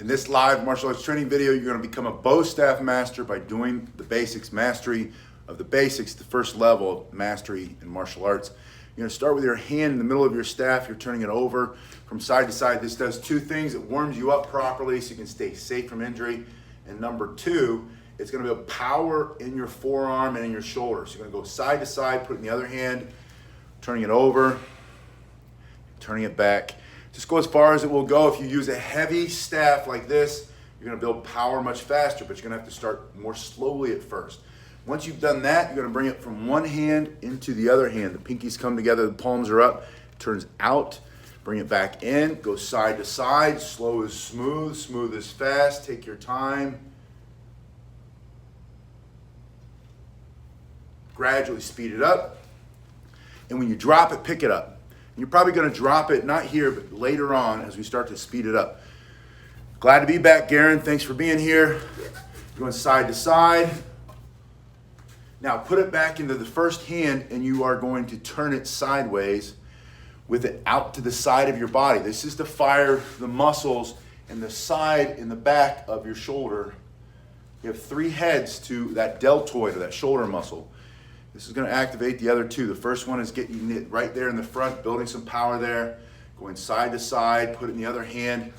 In this live martial arts training video, you're going to become a bow staff master by doing the basics, mastery of the basics, the first level of mastery in martial arts. You're going to start with your hand in the middle of your staff. You're turning it over from side to side. This does two things. It warms you up properly so you can stay safe from injury. And number two, it's going to build power in your forearm and in your shoulders. You're going to go side to side, put it in the other hand, turning it over, turning it back. Just go as far as it will go. If you use a heavy staff like this, you're going to build power much faster, but you're going to have to start more slowly at first. Once you've done that, you're going to bring it from one hand into the other hand. The pinkies come together, the palms are up, turns out, bring it back in, go side to side, slow is smooth, smooth is fast, take your time. Gradually speed it up, and when you drop it, pick it up. You're probably going to drop it, not here, but later on as we start to speed it up. Glad to be back, Garen. Thanks for being here. Going side to side. Now put it back into the first hand, and you are going to turn it sideways with it out to the side of your body. This is to fire the muscles in the side, in the back of your shoulder. You have three heads to that deltoid, or that shoulder muscle. This is going to activate the other two. The first one is getting it right there in the front, building some power there. Going side to side, put it in the other hand,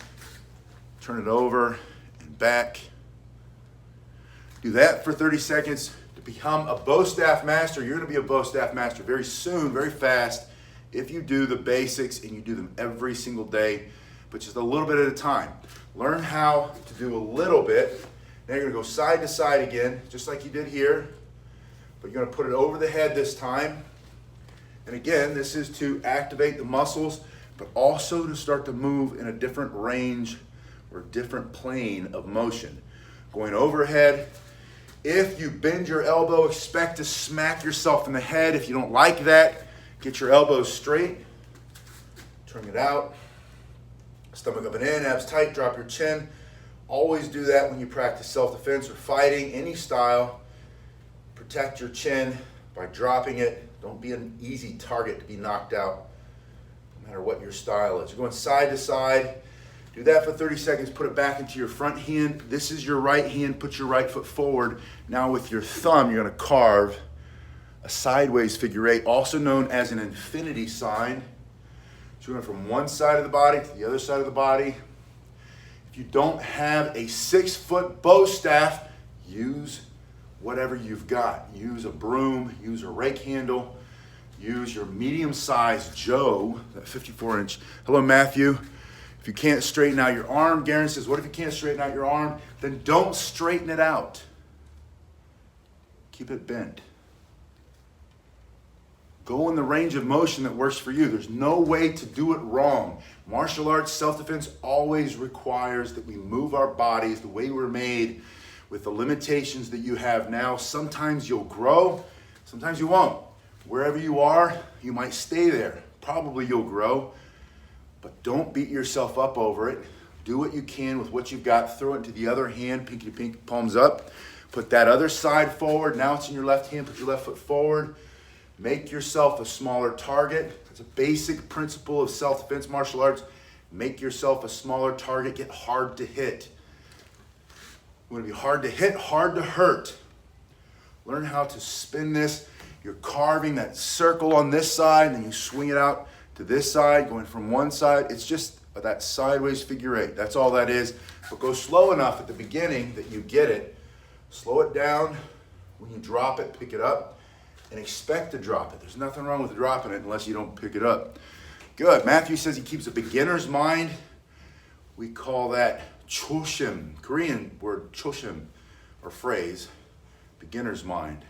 turn it over and back. Do that for 30 seconds to become a bow staff master. You're going to be a bow staff master very soon, very fast, if you do the basics and you do them every single day, but just a little bit at a time. Learn how to do a little bit. Now you're going to go side to side again, just like you did here. But you're going to put it over the head this time. And again, this is to activate the muscles, but also to start to move in a different range or different plane of motion. Going overhead. If you bend your elbow, expect to smack yourself in the head. If you don't like that, get your elbows straight. Turn it out. Stomach up and in, abs tight, drop your chin. Always do that when you practice self-defense or fighting, any style. Protect your chin by dropping it. Don't be an easy target to be knocked out, no matter what your style is. You're going side to side. Do that for 30 seconds. Put it back into your front hand. This is your right hand. Put your right foot forward. Now with your thumb, you're going to carve a sideways figure eight, also known as an infinity sign. So you're going from one side of the body to the other side of the body. If you don't have a 6-foot bow staff, use whatever you've got. Use a broom, use a rake handle, use your medium-sized Joe, that 54-inch. Hello, Matthew. If you can't straighten out your arm, Garen says, what if you can't straighten out your arm? Then don't straighten it out. Keep it bent. Go in the range of motion that works for you. There's no way to do it wrong. Martial arts, self-defense always requires that we move our bodies the way we're made, with the limitations that you have now. Sometimes you'll grow, sometimes you won't. Wherever you are, you might stay there. Probably you'll grow, but don't beat yourself up over it. Do what you can with what you've got. Throw it into the other hand, pinky to pinky, palms up. Put that other side forward. Now it's in your left hand. Put your left foot forward. Make yourself a smaller target. It's a basic principle of self-defense martial arts. Make yourself a smaller target. Get hard to hit. You want to be hard to hit, hard to hurt. Learn how to spin this. You're carving that circle on this side, and then you swing it out to this side, going from one side. It's just that sideways figure eight. That's all that is. But go slow enough at the beginning that you get it. Slow it down. When you drop it, pick it up, and expect to drop it. There's nothing wrong with dropping it unless you don't pick it up. Good. Matthew says he keeps a beginner's mind. We call that choshim, Korean word choshim, or phrase, beginner's mind.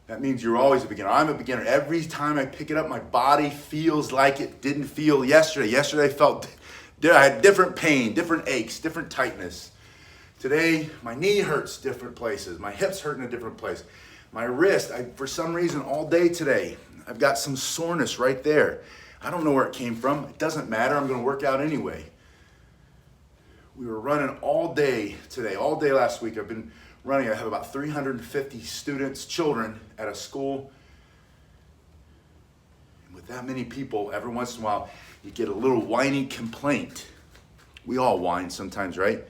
That means you're always a beginner. I'm a beginner. Every time I pick it up, my body feels like it didn't feel yesterday. Yesterday I had different pain, different aches, different tightness. Today, my knee hurts different places. My hips hurt in a different place. My wrist, for some reason, all day today, I've got some soreness right there. I don't know where it came from. It doesn't matter. I'm going to work out anyway. We were running all day today, all day last week. I've been running. I have about 350 students, children at a school. And with that many people, every once in a while, you get a little whiny complaint We all whine sometimes, right?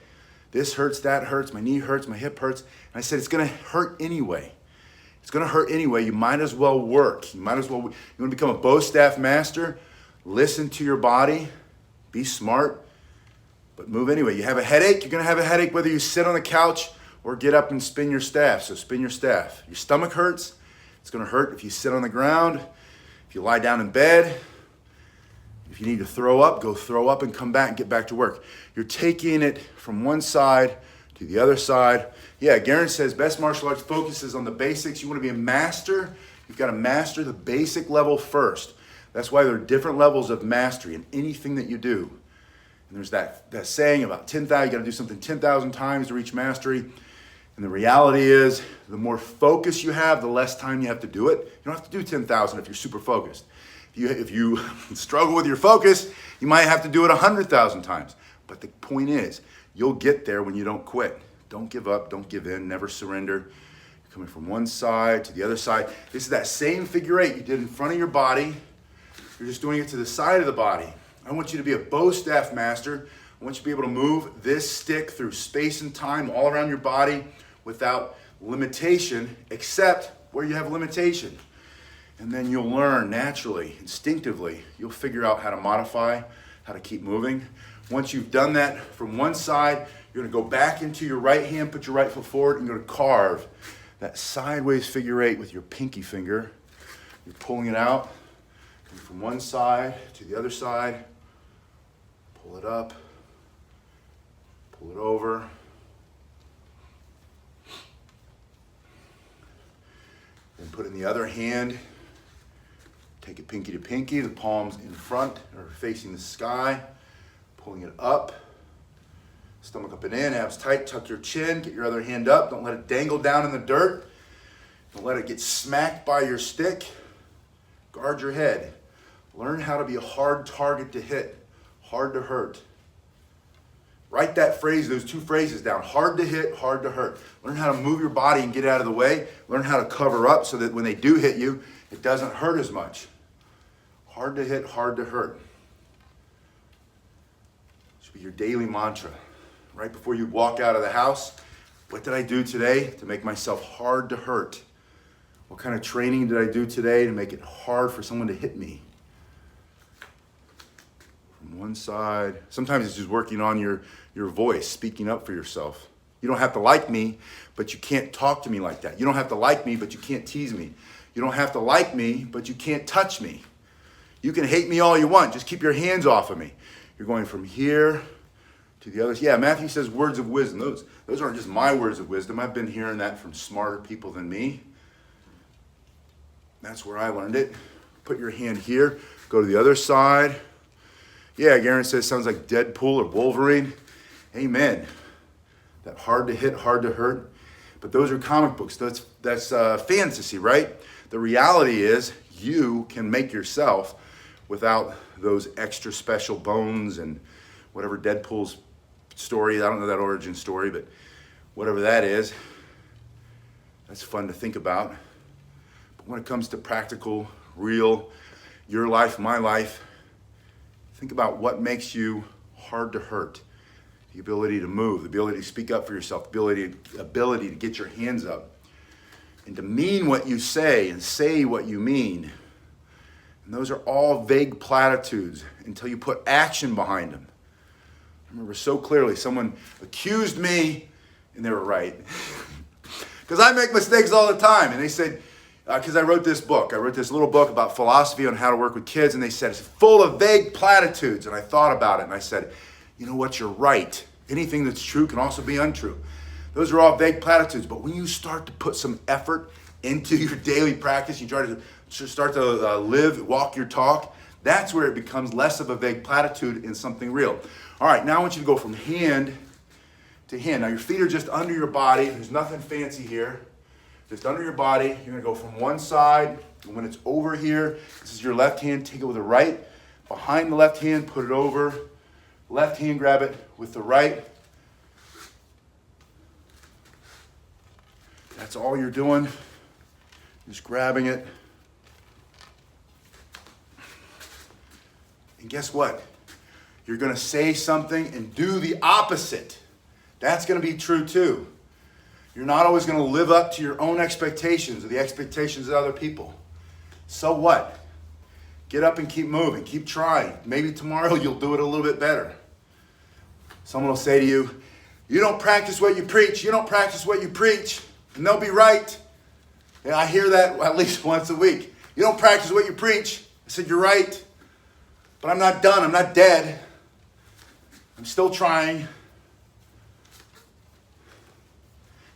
This hurts, that hurts, my knee hurts, my hip hurts. And I said, it's gonna hurt anyway. It's gonna hurt anyway. You might as well work. You wanna become a bow staff master? Listen to your body, be smart, but move anyway. You have a headache, you're gonna have a headache whether you sit on the couch or get up and spin your staff. So spin your staff. Your stomach hurts, it's gonna hurt if you sit on the ground, if you lie down in bed. If you need to throw up, go throw up and come back and get back to work. You're taking it from one side to the other side. Yeah, Garen says best martial arts focuses on the basics. You want to be a master, you've got to master the basic level first. That's why there are different levels of mastery in anything that you do. And there's that saying about 10,000, you got to do something 10,000 times to reach mastery. And the reality is, the more focus you have, the less time you have to do it. You don't have to do 10,000 if you're super focused. If you struggle with your focus, you might have to do it 100,000 times. But the point is, you'll get there when you don't quit. Don't give up, don't give in, never surrender. You're coming from one side to the other side. This is that same figure eight you did in front of your body. You're just doing it to the side of the body. I want you to be a bow staff master. I want you to be able to move this stick through space and time all around your body without limitation, except where you have limitation. And then you'll learn naturally, instinctively, you'll figure out how to modify, how to keep moving. Once you've done that from one side, you're gonna go back into your right hand, put your right foot forward, and you're gonna carve that sideways figure eight with your pinky finger. You're pulling it out from one side to the other side. Pull it up, pull it over. Then put in the other hand. Take it pinky to pinky, the palms in front or facing the sky, pulling it up, stomach up and in, abs tight, tuck your chin, get your other hand up, don't let it dangle down in the dirt, don't let it get smacked by your stick, guard your head. Learn how to be a hard target to hit, hard to hurt. Write that phrase, those two phrases down, hard to hit, hard to hurt. Learn how to move your body and get out of the way, learn how to cover up so that when they do hit you, it doesn't hurt as much. Hard to hit, hard to hurt. Should be your daily mantra. Right before you walk out of the house, what did I do today to make myself hard to hurt? What kind of training did I do today to make it hard for someone to hit me? From one side. Sometimes it's just working on your voice, speaking up for yourself. You don't have to like me, but you can't talk to me like that. You don't have to like me, but you can't tease me. You don't have to like me, but you can't touch me. You can hate me all you want. Just keep your hands off of me. You're going from here to the others. Yeah, Matthew says words of wisdom. Those aren't just my words of wisdom. I've been hearing that from smarter people than me. That's where I learned it. Put your hand here. Go to the other side. Yeah, Garen says sounds like Deadpool or Wolverine. Amen. That hard to hit, hard to hurt. But those are comic books. That's fantasy, right? The reality is you can make yourself without those extra special bones and whatever Deadpool's story, I don't know that origin story, but whatever that is, that's fun to think about. But when it comes to practical, real, your life, my life, think about what makes you hard to hurt. The ability to move, the ability to speak up for yourself, the ability to get your hands up, and to mean what you say and say what you mean. And those are all vague platitudes until you put action behind them. I remember so clearly someone accused me, and they were right. Because I make mistakes all the time. And they said, because I wrote this little book about philosophy on how to work with kids, and they said, it's full of vague platitudes. And I thought about it, and I said, you know what, you're right. Anything that's true can also be untrue. Those are all vague platitudes, but when you start to put some effort into your daily practice, you start to walk your talk, that's where it becomes less of a vague platitude and something real. All right, now I want you to go from hand to hand. Now your feet are just under your body. There's nothing fancy here. Just under your body. You're going to go from one side, and when it's over here, this is your left hand, take it with the right. Behind the left hand, put it over. Left hand, grab it with the right. That's all you're doing. Just grabbing it. And guess what? You're going to say something and do the opposite. That's going to be true too. You're not always going to live up to your own expectations or the expectations of other people. So what? Get up and keep moving. Keep trying. Maybe tomorrow you'll do it a little bit better. Someone will say to you, you don't practice what you preach. You don't practice what you preach. And they'll be right. Yeah, I hear that at least once a week. You don't practice what you preach. I said, you're right. But I'm not done. I'm not dead. I'm still trying.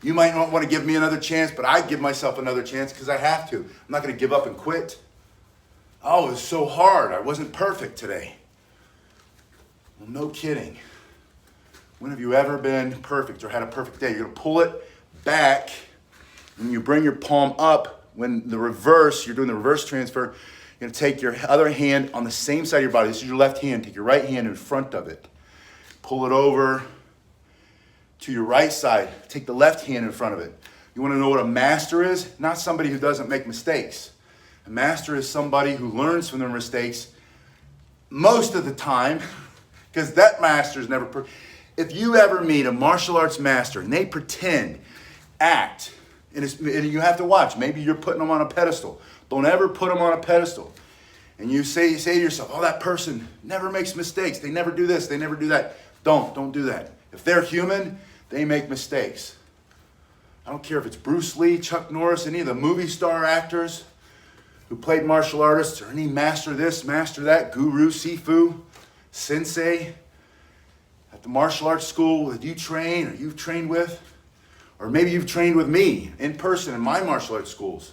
You might not want to give me another chance, but I give myself another chance because I have to. I'm not going to give up and quit. Oh, it was so hard. I wasn't perfect today. Well, no kidding. When have you ever been perfect or had a perfect day? You're going to pull it back. When you bring your palm up, when you're doing the reverse transfer, you're going to take your other hand on the same side of your body. This is your left hand. Take your right hand in front of it. Pull it over to your right side. Take the left hand in front of it. You want to know what a master is? Not somebody who doesn't make mistakes. A master is somebody who learns from their mistakes most of the time, because that master is never If you ever meet a martial arts master and they pretend, act, and you have to watch. Maybe you're putting them on a pedestal. Don't ever put them on a pedestal. And you say to yourself, oh, that person never makes mistakes. They never do this. They never do that. Don't do that. If they're human, they make mistakes. I don't care if it's Bruce Lee, Chuck Norris, any of the movie star actors who played martial artists, or any master this, master that, guru, sifu, sensei, at the martial arts school that you train or you've trained with, or maybe you've trained with me in person in my martial arts schools.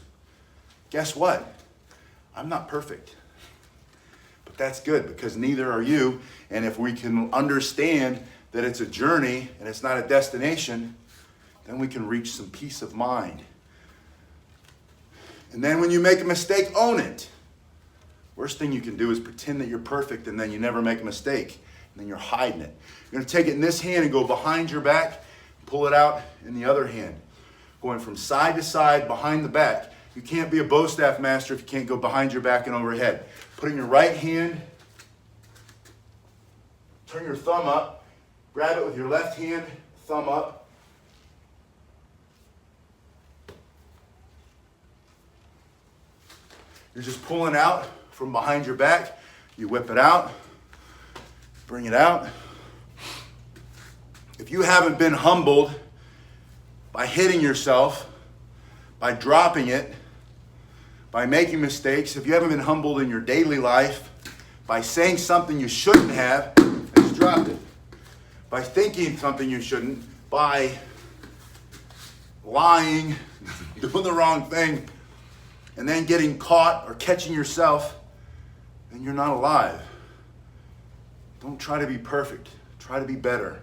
Guess what? I'm not perfect. But that's good because neither are you. And if we can understand that it's a journey and it's not a destination, then we can reach some peace of mind. And then when you make a mistake, own it. Worst thing you can do is pretend that you're perfect and then you never make a mistake. And then you're hiding it. You're going to take it in this hand and go behind your back, pull it out in the other hand. Going from side to side, behind the back. You can't be a bow staff master if you can't go behind your back and overhead. Putting your right hand, turn your thumb up, grab it with your left hand, thumb up. You're just pulling out from behind your back. You whip it out, bring it out. If you haven't been humbled by hitting yourself, by dropping it, by making mistakes, if you haven't been humbled in your daily life, by saying something you shouldn't have, just drop it. By thinking something you shouldn't, by lying, doing the wrong thing, and then getting caught or catching yourself, then you're not alive. Don't try to be perfect. Try to be better.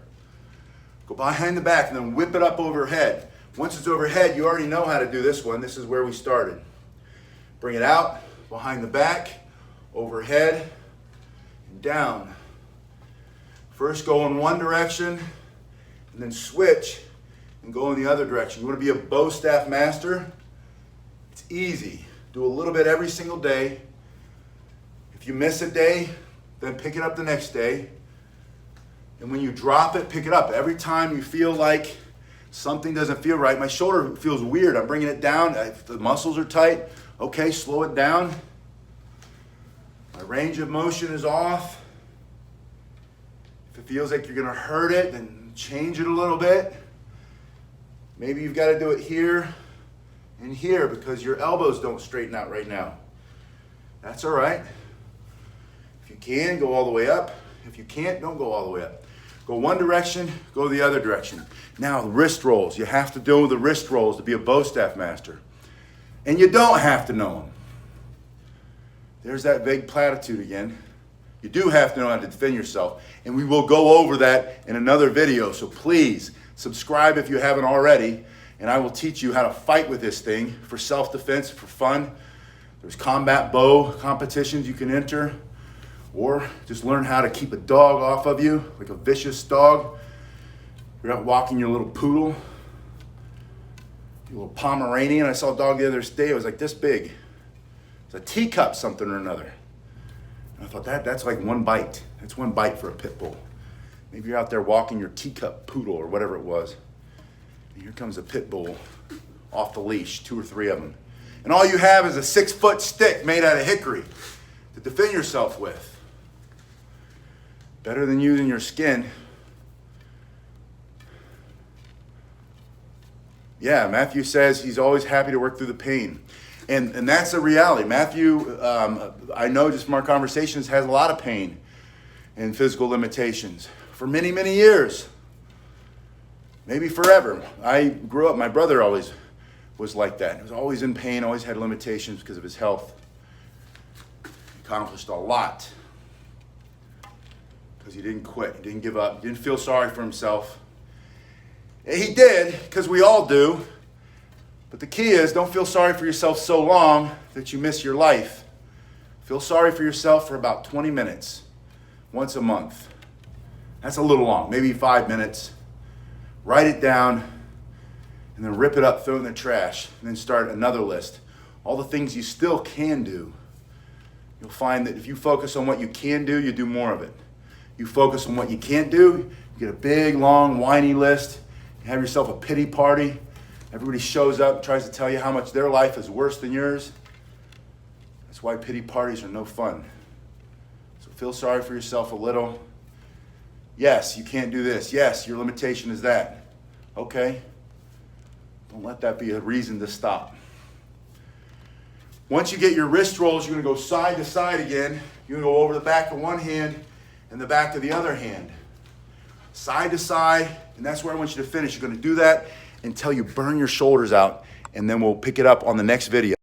Go behind the back and then whip it up overhead. Once it's overhead, you already know how to do this one. This is where we started. Bring it out, behind the back, overhead, and down. First go in one direction, and then switch and go in the other direction. You want to be a bow staff master? It's easy. Do a little bit every single day. If you miss a day, then pick it up the next day. And when you drop it, pick it up. Every time you feel like something doesn't feel right, my shoulder feels weird, I'm bringing it down. If the muscles are tight, okay, slow it down. My range of motion is off. If it feels like you're going to hurt it, then change it a little bit. Maybe you've got to do it here and here because your elbows don't straighten out right now. That's all right. If you can, go all the way up. If you can't, don't go all the way up. Go one direction, go the other direction. Now, the wrist rolls. You have to do the wrist rolls to be a bow staff master. And you don't have to know them. There's that vague platitude again. You do have to know how to defend yourself. And we will go over that in another video. So please, subscribe if you haven't already. And I will teach you how to fight with this thing for self-defense, for fun. There's combat bow competitions you can enter. Or just learn how to keep a dog off of you, like a vicious dog. You're out walking your little poodle, your little Pomeranian. I saw a dog the other day, it was like this big. It's a teacup something or another. And I thought, that's like one bite. That's one bite for a pit bull. Maybe you're out there walking your teacup poodle or whatever it was. And here comes a pit bull off the leash, 2 or 3 of them. And all you have is a 6-foot stick made out of hickory to defend yourself with. Better than using your skin. Yeah, Matthew says he's always happy to work through the pain. And that's the reality. Matthew, I know just from our conversations, has a lot of pain and physical limitations for many, many years. Maybe forever. I grew up, my brother always was like that. He was always in pain, always had limitations because of his health. He accomplished a lot because he didn't quit, he didn't give up, he didn't feel sorry for himself. He did, because we all do. But the key is, don't feel sorry for yourself so long that you miss your life. Feel sorry for yourself for about 20 minutes, once a month. That's a little long, maybe 5 minutes. Write it down, and then rip it up, throw it in the trash, and then start another list. All the things you still can do. You'll find that if you focus on what you can do, you do more of it. You focus on what you can't do, you get a big, long, whiny list, you have yourself a pity party. Everybody shows up and tries to tell you how much their life is worse than yours. That's why pity parties are no fun. So feel sorry for yourself a little. Yes, you can't do this. Yes, your limitation is that. Okay. Don't let that be a reason to stop. Once you get your wrist rolls, you're going to go side to side again. You're going to go over the back of one hand and the back of the other hand. Side to side, and that's where I want you to finish. You're going to do that until you burn your shoulders out, and then we'll pick it up on the next video.